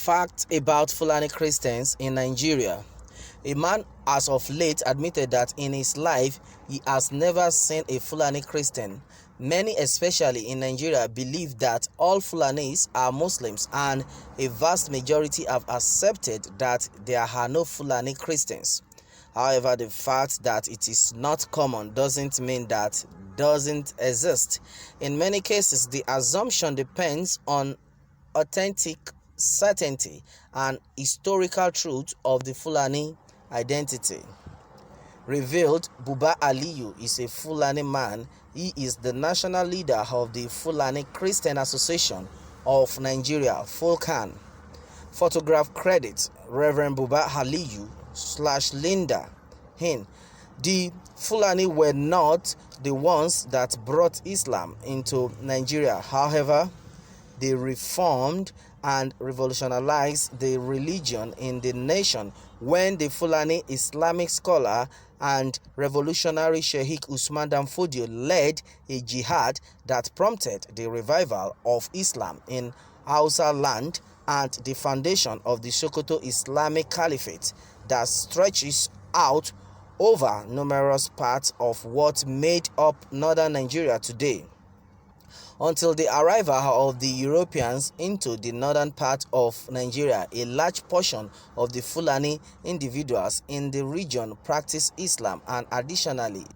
Facts about Fulani Christians in Nigeria. A man as of late admitted that in his life he has never seen a Fulani Christian. Many, especially in Nigeria, believe that all Fulanis are Muslims, and a vast majority have accepted that there are no Fulani Christians. However, the fact that it is not common doesn't mean that it doesn't exist. In many cases, the assumption depends on authentic certainty and historical truth of the Fulani identity. Revealed, Buba Aliyu is a Fulani man. He is the national leader of the Fulani Christian Association of Nigeria, Fulkan. Photograph credit Reverend Buba Aliyu / Linda Hin. The Fulani were not the ones that brought Islam into Nigeria. However, they reformed and revolutionized the religion in the nation when the Fulani Islamic scholar and revolutionary Sheikh Usman Dan Fodio led a jihad that prompted the revival of Islam in Hausa land and the foundation of the Sokoto Islamic Caliphate that stretches out over numerous parts of what made up northern Nigeria today. Until the arrival of the Europeans into the northern part of Nigeria, a large portion of the Fulani individuals in the region practiced Islam and additionally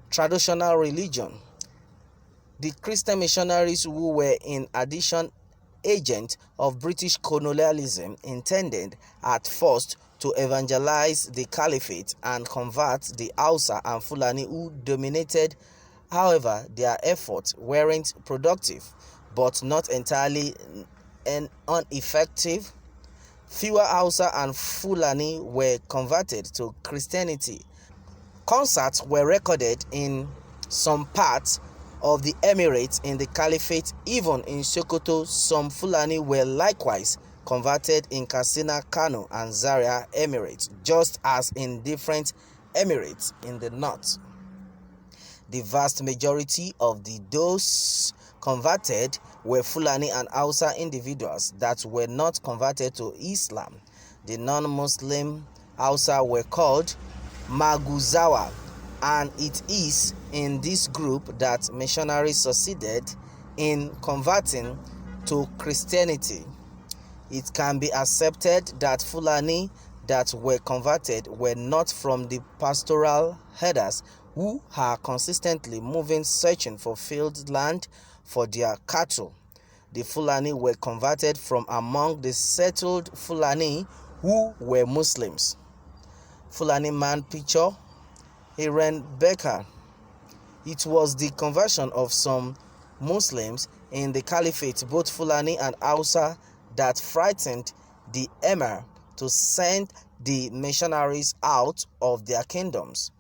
traditional religion. The Christian missionaries who were in addition agents of British colonialism intended at first to evangelize the caliphate and convert the Hausa and Fulani who dominated. However, their efforts weren't productive, but not entirely ineffective. Fewer Hausa and Fulani were converted to Christianity. Concerts were recorded in some parts of the Emirates in the Caliphate. Even in Sokoto, some Fulani were likewise converted in Katsina, Kano, and Zaria Emirates, just as in different Emirates in the north. The vast majority of those converted were Fulani and Hausa individuals that were not converted to Islam. The non-Muslim Hausa were called Maguzawa, and it is in this group that missionaries succeeded in converting to Christianity. It can be accepted that Fulani that were converted were not from the pastoral herders who are consistently moving searching for field land for their cattle. The Fulani were converted from among the settled Fulani who were Muslims. Fulani man picture Aaron Becker. It was the conversion of some Muslims in the Caliphate, both Fulani and Hausa, that frightened the Emir to send the missionaries out of their kingdoms.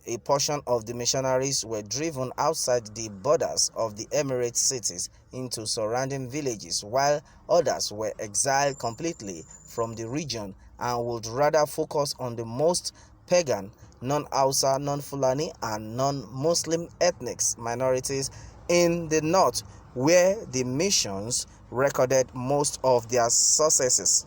A portion of the missionaries were driven outside the borders of the Emirate cities into surrounding villages, while others were exiled completely from the region and would rather focus on the most pagan, non-Hausa, non-Fulani, and non-Muslim ethnic minorities in the north, where the missions recorded most of their successes.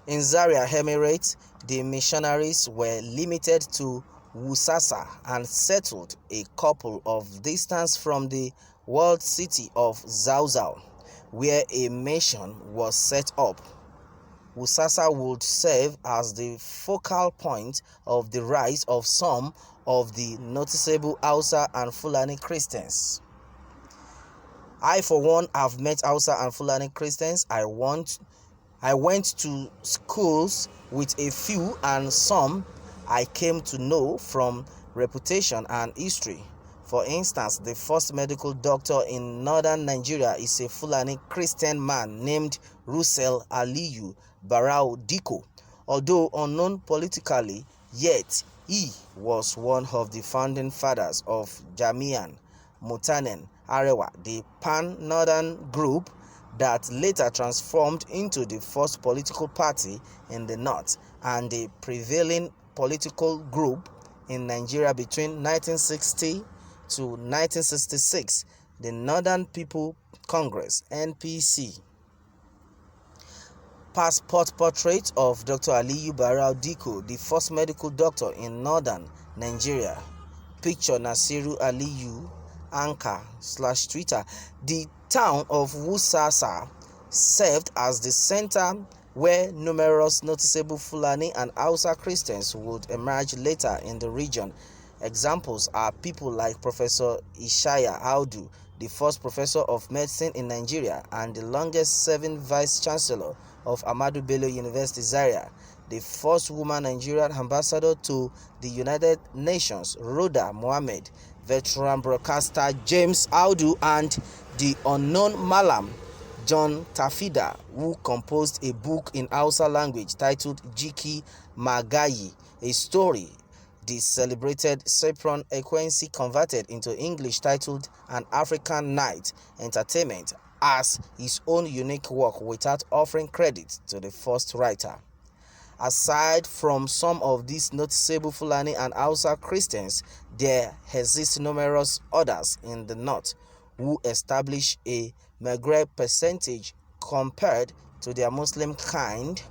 In Zaria Emirate, the missionaries were limited to Wusasa and settled a couple of distance from the walled city of Zauzau, where a mission was set up. Wusasa would serve as the focal point of the rise of some of the noticeable Hausa and Fulani Christians. I, for one, have met Hausa and Fulani Christians. I went to schools with a few, and some I came to know from reputation and history. For instance, the first medical doctor in northern Nigeria is a Fulani Christian man named Russell Aliyu Barau Diko. Although unknown politically, yet he was one of the founding fathers of Jamian Mutanen Arewa, the pan-northern group that later transformed into the first political party in the north and the prevailing political group in Nigeria between 1960 to 1966, the Northern People Congress (NPC). Passport portrait of Dr. Aliyu Barau Diko, the first medical doctor in northern Nigeria. Picture Nasiru Aliyu Anchor/Twitter. The town of Wusasa served as the center where numerous noticeable Fulani and Hausa Christians would emerge later in the region. Examples are people like Professor Ishaya Audu, the first professor of medicine in Nigeria and the longest-serving vice-chancellor of Ahmadu Bello University Zaria, the first woman Nigerian ambassador to the United Nations, Rhoda Mohammed, veteran broadcaster James Audu, and the unknown Malam John Tafida, who composed a book in Hausa language titled Jiki Magayi, a story the celebrated Cyprian Ekwensi converted into English titled An African Night Entertainment as his own unique work without offering credit to the first writer. Aside from some of these noticeable Fulani and Hausa Christians, there exist numerous others in the north who establish a meager percentage compared to their Muslim kind.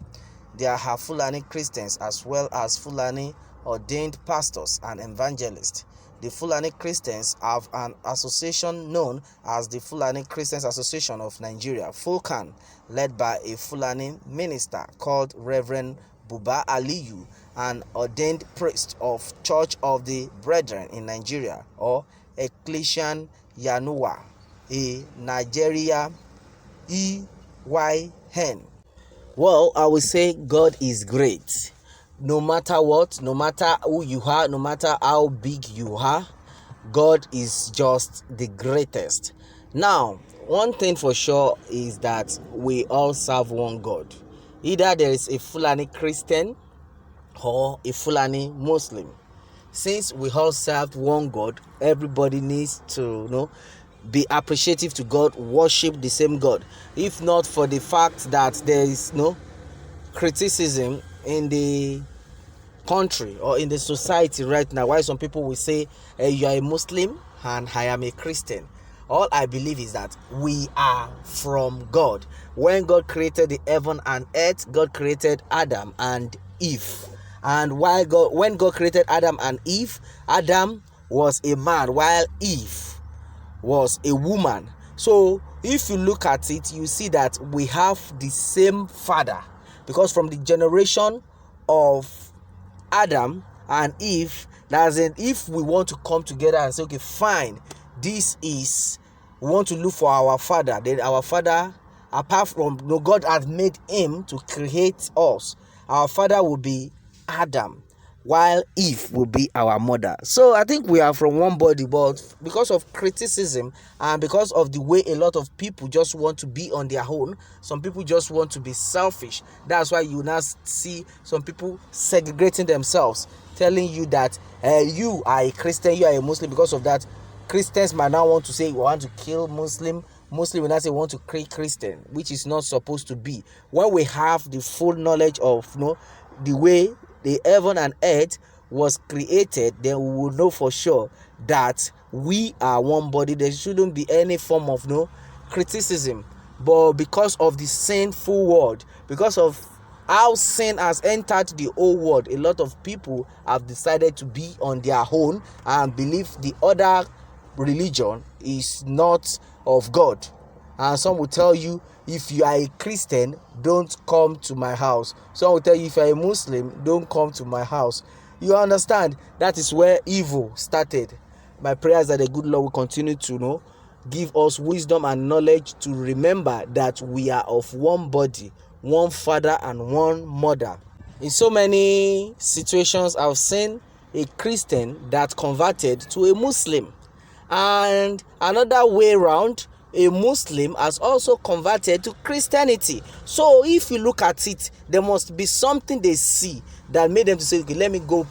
There are Fulani Christians as well as Fulani ordained pastors and evangelists. The Fulani Christians have an association known as the Fulani Christians Association of Nigeria, Fulkan, led by a Fulani minister called Reverend Buba Aliyu, an ordained priest of Church of the Brethren in Nigeria, or XT1ÀÑШ, a Nigeria EYN. Well, I will say God is great. No matter what, no matter who you are, no matter how big you are, God is just the greatest. Now, one thing for sure is that we all serve one God. Either there is a Fulani Christian or a Fulani Muslim. Since we all serve one God, everybody needs to, be appreciative to God, worship the same God. If not for the fact that there is no criticism in the country or in the society right now, why some people will say you are a Muslim and I am a Christian. All I believe is that we are from God. When God created the heaven and earth, God created Adam and Eve. And when God created Adam and Eve, Adam was a man while Eve was a woman. So if you look at it, you see that we have the same father, because from the generation of Adam and Eve, that's it. If we want to come together and say, okay, fine, we want to look for our father, then our father, apart from God has made him to create us, our father will be Adam, while Eve will be our mother. So I think we are from one body, but because of criticism and because of the way a lot of people just want to be on their own, some people just want to be selfish. That's why you now see some people segregating themselves, telling you that you are a Christian, you are a Muslim. Because of that, Christians might now want to say, we want to kill Muslim will not say we want to kill Christian, which is not supposed to be. When we have the full knowledge of the way the heaven and earth was created, then we will know for sure that we are one body. There shouldn't be any form of criticism. But because of the sinful world, because of how sin has entered the whole world, a lot of people have decided to be on their own and believe the other religion is not of God. And some will tell you, if you are a Christian, don't come to my house. Some will tell you, if you are a Muslim, don't come to my house. You understand? That is where evil started. My prayer is that the good Lord will continue to give us wisdom and knowledge to remember that we are of one body, one father and one mother. In so many situations, I've seen a Christian that converted to a Muslim. And another way around, a Muslim has also converted to Christianity. So if you look at it, there must be something they see that made them to say, okay, let me go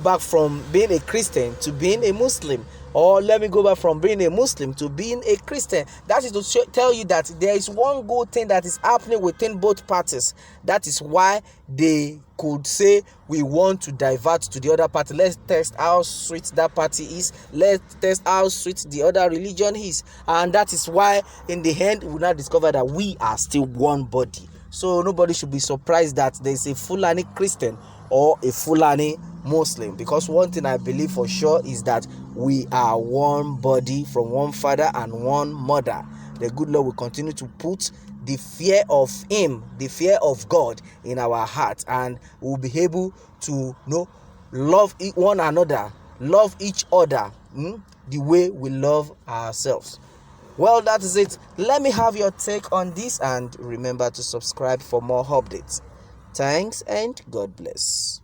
back from being a Christian to being a Muslim, or let me go back from being a Muslim to being a Christian. That is to tell you that there is one good thing that is happening within both parties. That is why they could say, we want to divert to the other party. Let's test how sweet that party is. Let's test how sweet the other religion is. And that is why in the end we now discover that we are still one body. So nobody should be surprised that there's a Fulani Christian or a Fulani Muslim, because one thing I believe for sure is that we are one body from one father and one mother. The good Lord will continue to put the fear of Him, the fear of God in our hearts, and we'll be able to love one another, love each other the way we love ourselves. Well, that is it. Let me have your take on this, and remember to subscribe for more updates. Thanks and God bless.